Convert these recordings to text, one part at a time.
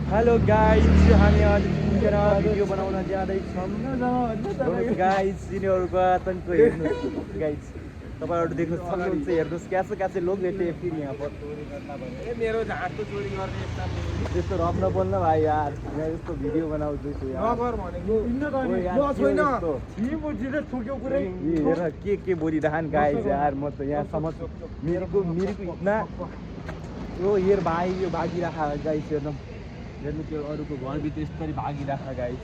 Hello guys, हामी आज तिनजना भिडियो बनाउन जाँदैछौँ। गाइज यिनीहरूको आतङ्क हेर्नुहोस्। गाइज तपाईँहरू देख्नु सक्नुहुन्छ, हेर्नुहोस् क्यासे लोग भेटे फिर यहाँ पर। मेरो झाँटको चोरी गर्ने त्यस्तो रफ नबोल्न भाइ यार, यहाँ यस्तो भिडियो बनाउँदैछु यार। नगर भनेको हेर के बोलिरहन् गाइज यार। म त यहाँ समझ मिरको इतना यो हेर भाइ, यो भागिराखा गाइज। हेर्नु त्यो अरूको घरभित्र यसरी भागिराखा गाइज।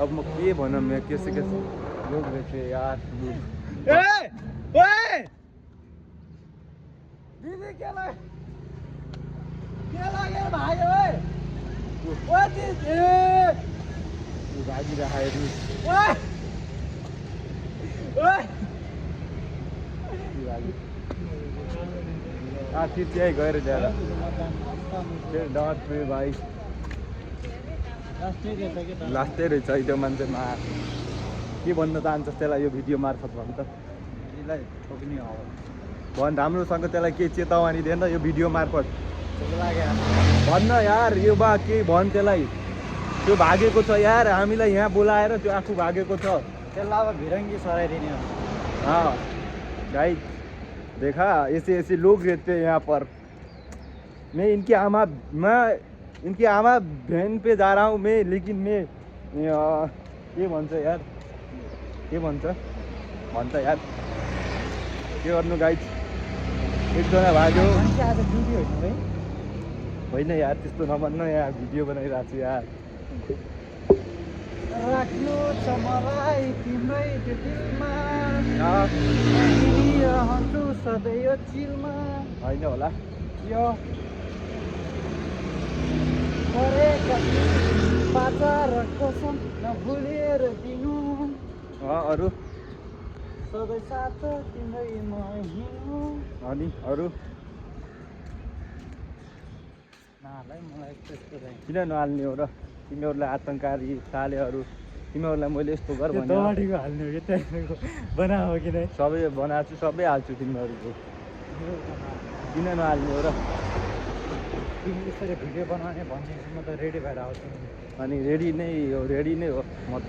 अब म के भनौँ, यहाँ कैसे लोग रहेछ यार। दिदी के लाग्यो भाइ ओए ओ दिदी भागिराखा हेर्नु। ओए ओए फिर त्यहीँ गएर जाएर डर थियो भाइ। लास्टै रहेछ है त्यो मान्छेमा। के भन्न चाहन्छस् त्यसलाई यो भिडियो मार्फत भन् त? भन् राम्रोसँग त्यसलाई केही चेतावनी दिएन यो भिडियो मार्फत भन्न यार। यो बा के भन् त्यसलाई? त्यो भागेको छ यार, हामीलाई यहाँ बोलाएर त्यो आफू भागेको छ। त्यसलाई अब भिरङ्गी सराइदिने हो। हाँ गाइस देखा, ऐसे लोग रहते हैं यहाँ पर। मैं इनकी आमा बहन पे जा रहा हूँ मैं, लेकिन मैं के भन्छ यार, के भन्छ यार, के गर्नु गाइस। एकजना भाग्यो आज ड्युटी होइन है? होइन यार, त्यस्तो नभन्न यार, भिडियो बनाइरहेको छु यार। राख्नु छ मलाई तिम्रै त्यो दिलमा, रहन्छु सधैँ यो चिलमा। होइन होला यो गरेका बाचा र कसम नभुलेर दिनु, अरू सधैँ साथ तिम्रै म हिँड्नु। अनि अरू नहालै मलाई त्यस्तो चाहिँ किन नहाल्ने हो र? तिमीहरूलाई आतङ्ककारी सालेहरू, तिमीहरूलाई मैले यस्तो गर भने दौडीको हाल्ने हो कि त्यहाँको बनाएको कि नै? सबै बनाएको छु, सबै हाल्छु तिमीहरूको। किन नहाल्ने हो र? तिमी यसरी भिडियो बनाउने भनेपछि म त रेडी भएर आउँछु। अनि रेडी नै हो म त।